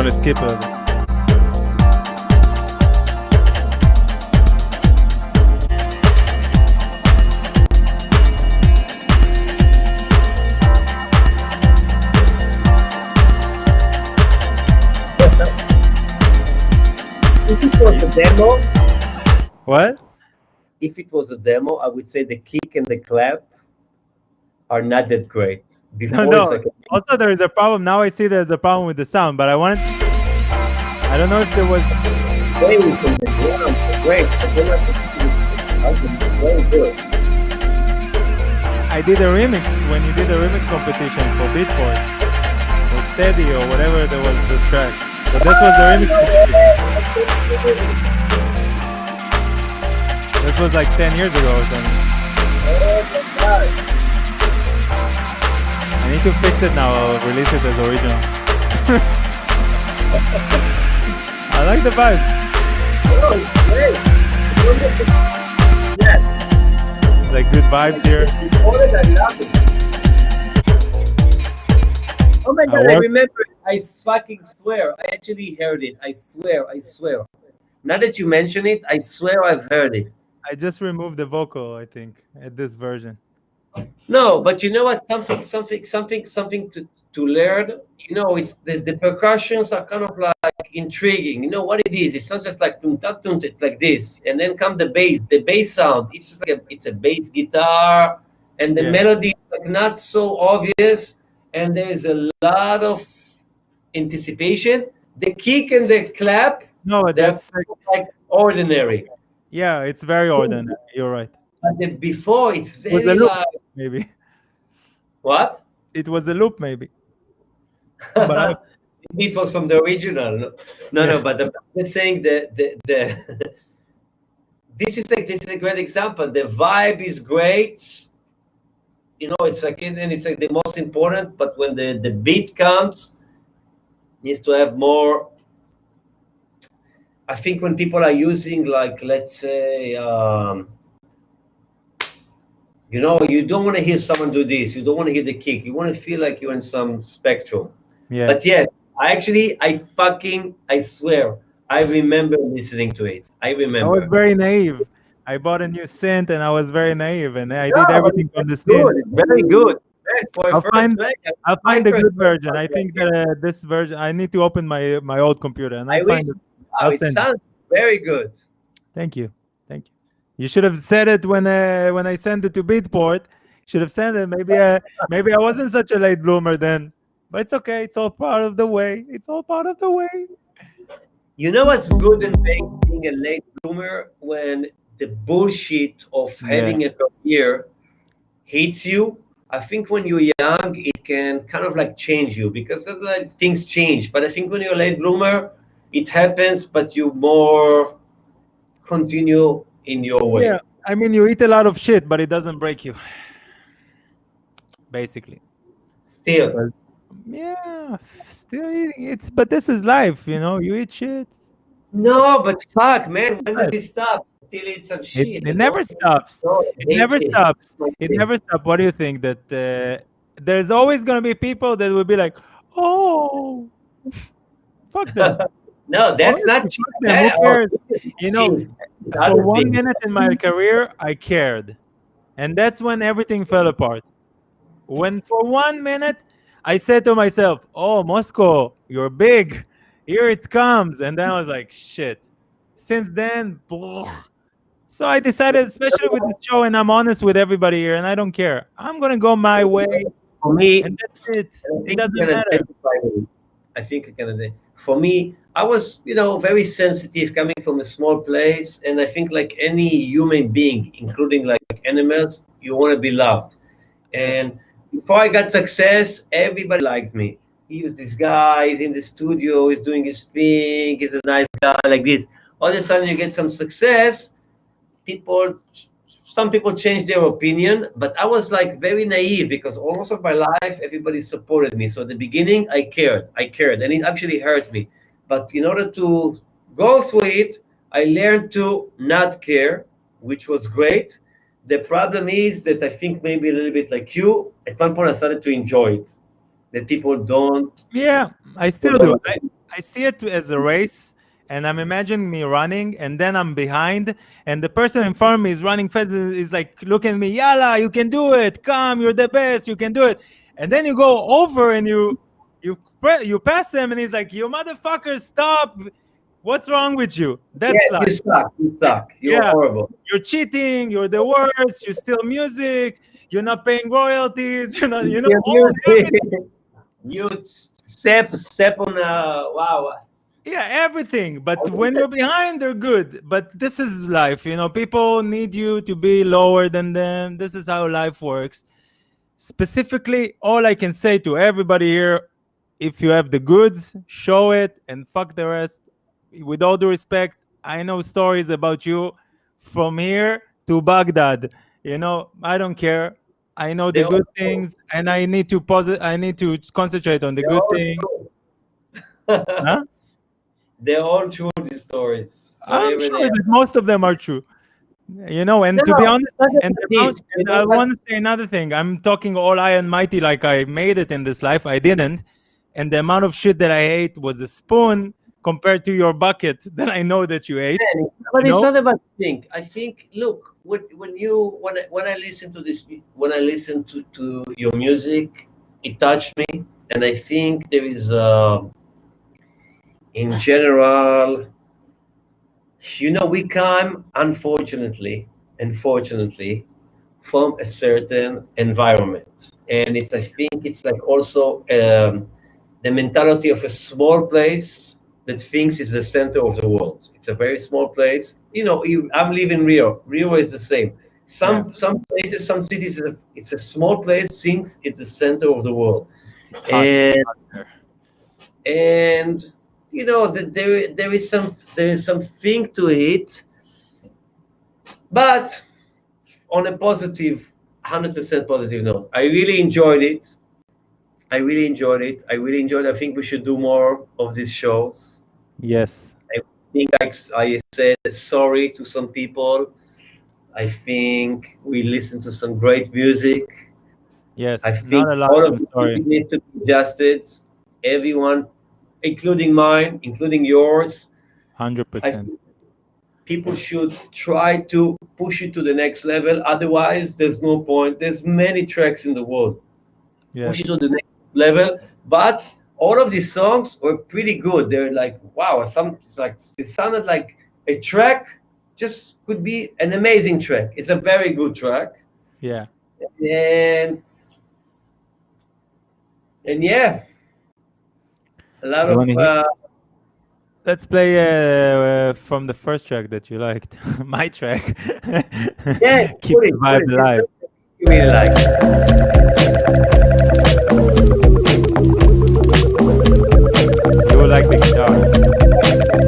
gonna skip it. If it was a demo, What? if it was a demo, I would say the kick and the clap are not that great. Before No. it's like Also, there is a problem. Now I see there's a problem with the sound, but I don't know if there was. way from the ground, great. But then very good. I did a remix when you did a remix competition for Beatport, for Steady or whatever there was the track. So this was the remix competition. This was like 10 years ago or something. Oh my God. I need to fix it now. I'll release it as original. I like the vibes. Oh, great. Yes. Like good vibes here. I love it. Oh my God, I remember it. I fucking swear. I actually heard it. I swear. Now that you mention it, I swear I've heard it. I just removed the vocal, I think, at this version. No, but you know what? Something to learn. You know, it's the percussions are kind of like intriguing. You know what it is? It's not just like tum ta tum. It's like this, and then come the bass sound. It's just like it's a bass guitar, and the melody is like not so obvious, and there's a lot of anticipation. The kick and the clap, No, that's like ordinary. Yeah, it's very ordinary. You're right. But the before, it's very loop, like maybe. What? It was a loop, maybe. But it was from the original. No. But I'm saying the this is a great example. The vibe is great. You know, it's like the most important. But when the beat comes, needs to have more. I think when people are using, like, let's say, you know, you don't want to hear someone do this. You don't want to hear the kick. You want to feel like you're in some spectrum. Yeah. But yes, I swear, I remember listening to it. I remember. I was very naive. I bought a new synth and I was very naive and I did everything on the synth. Very good. I'll find a good version. I think that this version, I need to open my old computer and I'll find it. It sounds very good. Thank you. You should have said it when I sent it to Beatport. Should have sent it. Maybe I wasn't such a late bloomer then, but it's okay. It's all part of the way. You know what's good in being a late bloomer? When the bullshit of having a career hits you. I think when you're young, it can kind of like change you because like things change. But I think when you're a late bloomer, it happens, but you more continue in your way. Yeah, I mean, you eat a lot of shit, but it doesn't break you. Basically. Still. Yeah, still eating. But this is life, you know. You eat shit. No, but fuck, man. When does it stop? Still eat some shit. It never stops. It never stops. It never stops. What do you think? That there's always gonna be people that will be like, oh, fuck them. No, that's not cheap. Who cares? You know, for 1 minute in my career, I cared. And that's when everything fell apart. When for 1 minute, I said to myself, oh, Moscow, you're big. Here it comes. And then I was like, shit. Since then, so I decided, especially with this show, and I'm honest with everybody here, and I don't care. I'm going to go my way. For me, and that's it. It doesn't matter. I think I can. For me, I was, very sensitive coming from a small place. And I think like any human being, including like animals, you want to be loved. And before I got success, everybody liked me. He was this guy, he's in the studio, he's doing his thing, he's a nice guy like this. All of a sudden you get some success, some people change their opinion, but I was like very naive because almost of my life, everybody supported me. So at the beginning, I cared, and it actually hurt me. But in order to go through it, I learned to not care, which was great. The problem is that I think maybe a little bit like you, at one point I started to enjoy it. that people don't Yeah, I people still do. don't I see it as a race, and I'm imagining me running, and then I'm behind, and the person in front of me is running fast, is like looking at me, Yalla, you can do it. Come, you're the best. You can do it. And then you go over and you pass him, and he's like, you motherfucker, stop. What's wrong with you? That's Yes, like, you suck, you're yeah, horrible. you're cheating. You're the worst. You steal music. You're not paying royalties. You're not, Your all music, you step on wow. yeah, everything. But when you're behind, they're good. But this is life. People need you to be lower than them. This is how life works. Specifically, all I can say to everybody here, if you have the goods, show it and fuck the rest. With all due respect, I know stories about you from here to Baghdad. I don't care. I know the They're good all things, and I need to concentrate on the they're good all thing. true. Huh? They're all true, these stories, I'm whatever sure they are. that most of them are true. No, And to no, be honest, it's not and about this. You know I what? want to say another thing. I'm talking all high and mighty like I made it in this life. I didn't. And the amount of shit that I ate was a spoon compared to your bucket that I know that you ate. But You it's know? not about think. I think, look, when I listen to this, when I listen to your music, it touched me, and I think there is, in general, we come, unfortunately, from a certain environment, and I think it's like also the mentality of a small place that thinks it's the center of the world. It's a very small place. I'm living Rio. Rio is the same. Yeah. Some places, some cities, it's a small place thinks it's the center of the world, It's hot. and Hot there. that there is something to it, but on a positive, 100% positive note. I really enjoyed it. I think we should do more of these shows. Yes. I think I said sorry to some people. I think we listened to some great music. I Yes. think Not a lot. all of I'm the sorry. music needs to be adjusted. Everyone, including mine, including yours. I 100%. think people should try to push it to the next level. Otherwise, there's no point. There's many tracks in the world. Push it to Yes. the next level. But all of these songs were pretty good. They're like, wow, it's like it sounded like a track just could be an amazing track. It's a very good track. Yeah. And yeah, a lot You want of to hear? Let's play from the first track that you liked. My track. yeah, Keep the put vibe it. alive. You really like. You will like the guitar.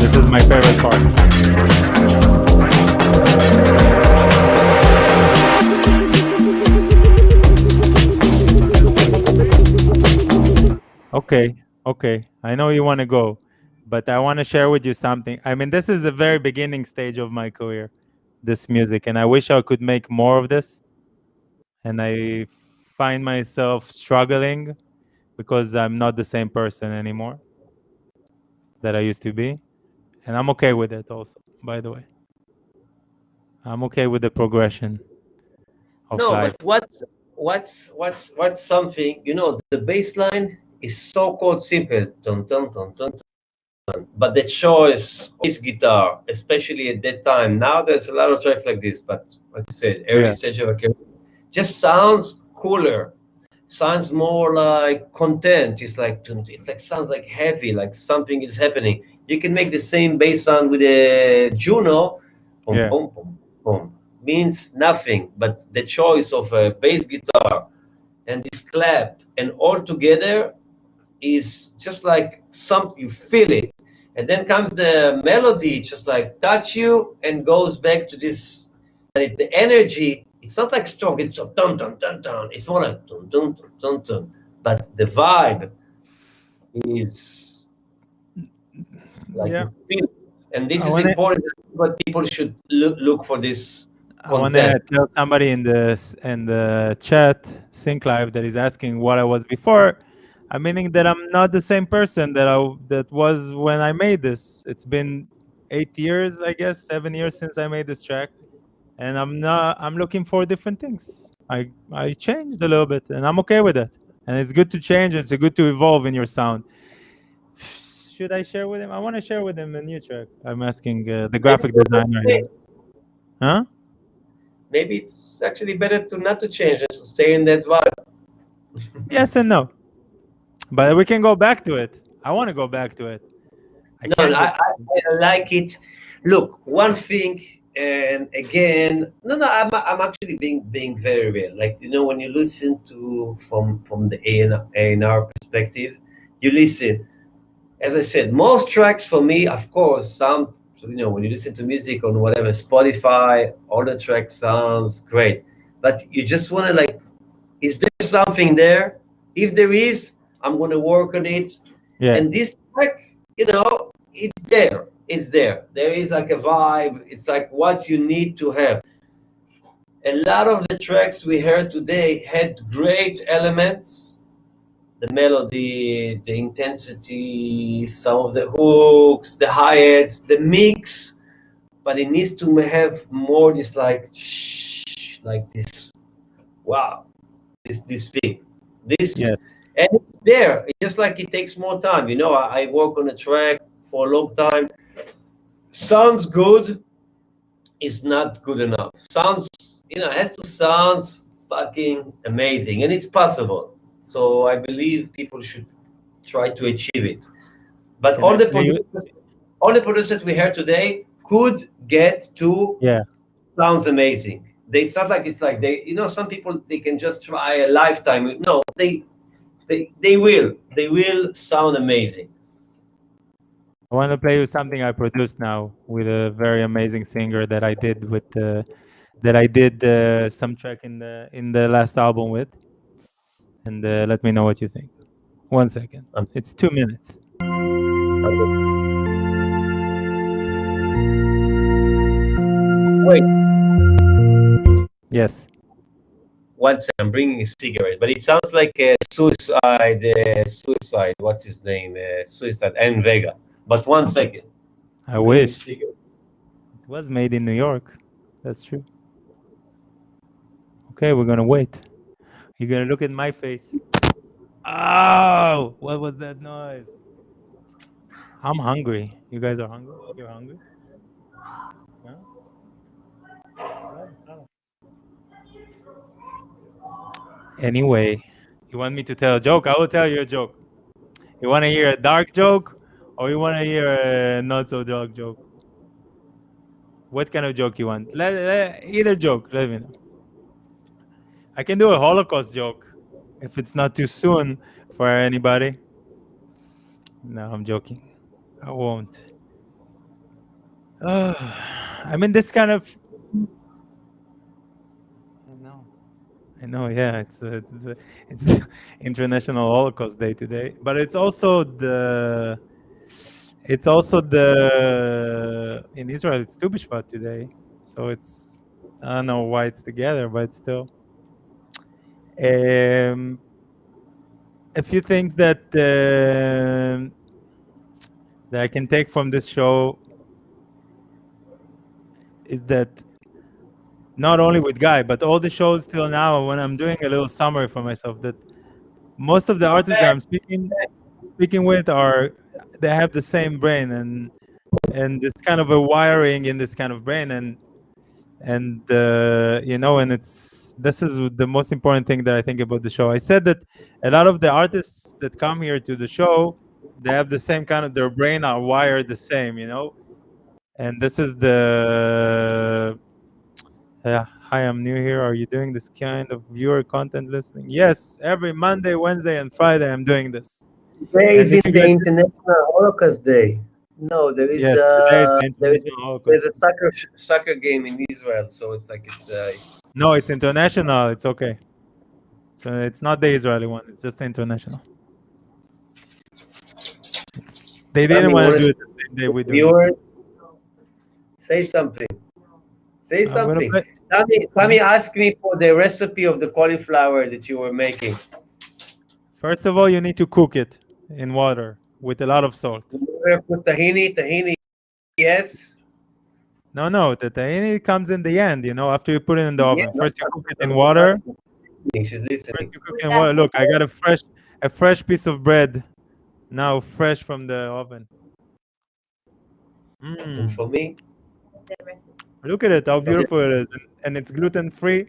This is my favorite part. Okay, okay. I know you want to go, but I want to share with you something. I mean, this is the very beginning stage of my career, this music, and I wish I could make more of this. And I find myself struggling because I'm not the same person anymore that I used to be. And I'm okay with it also, by the way. I'm okay with the progression of No, life. but what's something, the bass line is so called simple, dun, dun, dun, dun, dun, but the choice is guitar, especially at that time. Now there's a lot of tracks like this, but as you said, early Yeah, stage of a career, just sounds cooler, sounds more like content. It's like sounds like heavy, like something is happening. You can make the same bass sound with a Juno, boom, yeah, boom, boom, boom, means nothing. But the choice of a bass guitar and this clap and all together is just like something you feel it. And then comes the melody, just like touch you and goes back to this. And it's the energy. It's not like strong. It's just dun dun dun dun. It's more like dun dun dun dun dun. But the vibe is like yeah. you feel it. And this I is want to. important. But people should look for this I want content. to tell somebody in the chat sync live that is asking what I was before. I'm meaning that I'm not the same person that was when I made this. It's been 8 years, I guess, 7 years since I made this track, and I'm not. I'm looking for different things. I changed a little bit, and I'm okay with it. And it's good to change. It's good to evolve in your sound. Should I share with him? I want to share with him a new track. I'm asking the Maybe graphic designer here. Huh? maybe it's actually better to not to change and to stay in that vibe. Yes and no. But we can go back to it. I want to go back to it. I No, no, can't go. I like it. Look, one thing, and again, no, I'm actually being very real. Like when you listen to from the A&R perspective, you listen. As I said, most tracks for me, of course, some when you listen to music on whatever Spotify, all the track sounds great, but you just want to like, is there something there? If there is, I'm gonna work on it. Yeah. And this track, it's there. It's there. There is like a vibe. It's like what you need to have. A lot of the tracks we heard today had great elements. The melody, the intensity, some of the hooks, the hi-hats, the mix, but it needs to have more this like like this. Wow, this thing, this, Yes. and it's there. It's just like it takes more time. I work on a track for a long time. Sounds good is not good enough. Sounds, it has to sound fucking amazing, and it's possible. So I believe people should try to achieve it. But Can I play you? all the producers we heard today could get to Yeah. sounds amazing. It's not like it's like some people they can just try a lifetime. No, they will sound amazing. I want to play you something I produced now with a very amazing singer that I did with that I did some track in the last album with, and let me know what you think. 1 second. Um, It's 2 minutes. Wait, Yes, one second. I'm bringing a cigarette, but it sounds like suicide. What's his name? Suicide and Vega. But 1 second. I Bringing wish cigarette. it was made in New York. That's true. Okay, we're gonna wait. You're gonna look at my face. Oh, what was that noise? I'm hungry. You guys are hungry? You're hungry? No? No. Anyway, you want me to tell a joke? I will tell you a joke. You want to hear a dark joke or you want to hear a not so dark joke? What kind of joke you want? Either joke, let me know. I can do a Holocaust joke if it's not too soon for anybody. No, I'm joking. I won't. I'm in this kind of. I know. Yeah, it's International Holocaust Day today, but it's also the. It's also the in Israel. It's Tu B'Shvat today, so it's I don't know why it's together, but still. Um, a few things that I can take from this show is that not only with Guy, but all the shows till now, when I'm doing a little summary for myself, that most of the artists that I'm speaking with they have the same brain and this kind of a wiring in this kind of brain and and this is the most important thing that I think about the show. I said that a lot of the artists that come here to the show, they have the same kind of their brain are wired the same, and this is the hi, I'm new here. Are you doing this kind of viewer content listening? Yes, every Monday, Wednesday, and Friday I'm doing this. Today And is if you the guys, International Holocaust Day. No, yes, today is the International there's Holocaust. a soccer game in Israel, so it's like it's No, it's international. It's okay. So it's not the Israeli one. It's just the international. They didn't Tommy, want want to to do speak it the same day we to do it. viewers? Say something. Say I'm gonna something. play. Tommy asked me for the recipe of the cauliflower that you were making. First of all, you need to cook it in water with a lot of salt. You ever put tahini, yes. No, the tahini comes in the end. After you put it in the Yeah, oven. no, First you cook it in water. she's listening. First you cook it in water. Look, I got a fresh piece of bread now, fresh from the oven. And for me, Look at it, how beautiful it is, and it's gluten free.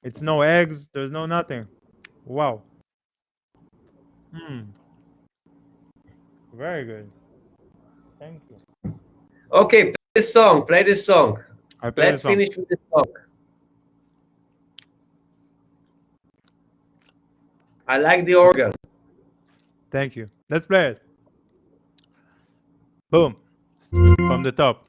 It's no eggs. There's no nothing. Wow. Very good. Thank you. okay, play this song. Play this song. Let's finish with this song. I like the organ. Thank you. Let's play it. Boom. From the top.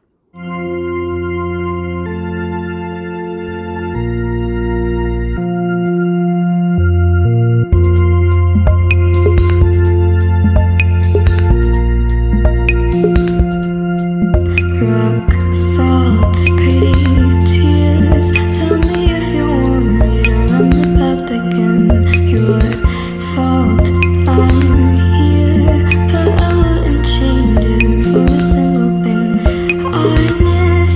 Fault I'm here, but I wouldn't change it for a single thing. Honest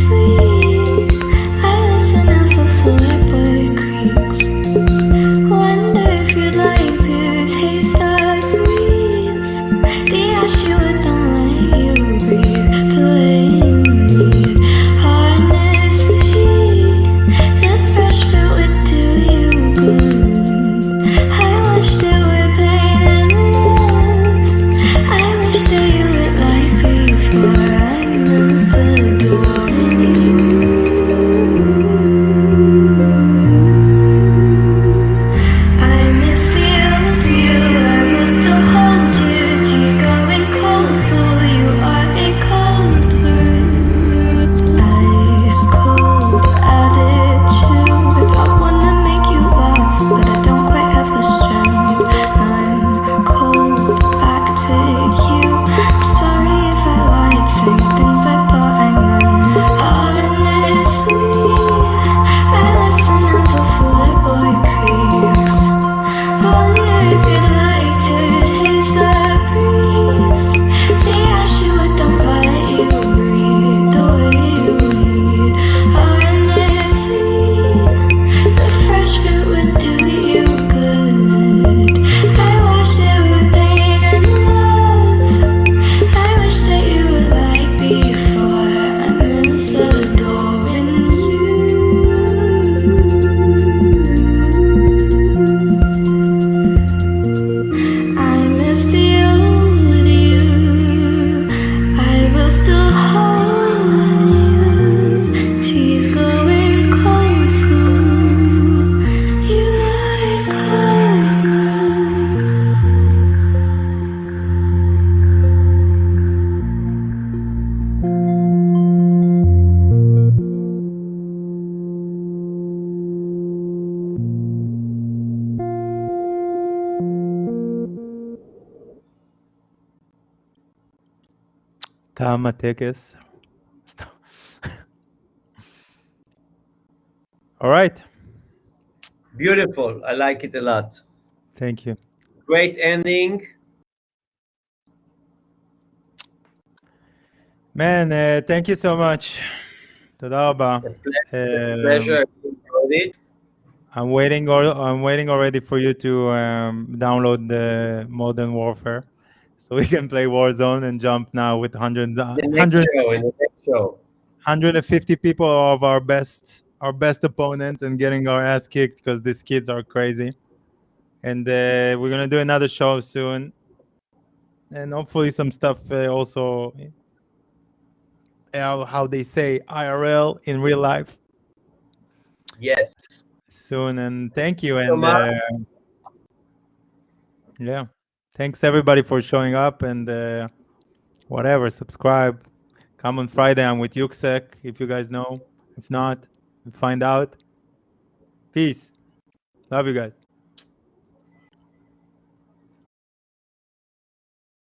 Tama tekes. All right. Beautiful. I like it a lot. Thank you. Great ending. Man, thank you so much. תודה רבה. Pleasure. I enjoyed it. I'm waiting already for you to download the Modern Warfare, so we can play Warzone and jump now with 100, The next show. In the next show. 150 people of our best opponents and getting our ass kicked because these kids are crazy. And we're gonna do another show soon, and hopefully some stuff also. How they say IRL in real life Yes. soon. And thank you. So And much. yeah, thanks everybody for showing up and whatever. Subscribe. Come on Friday. I'm with Yuksek. If you guys know. If not, find out. Peace. Love you guys.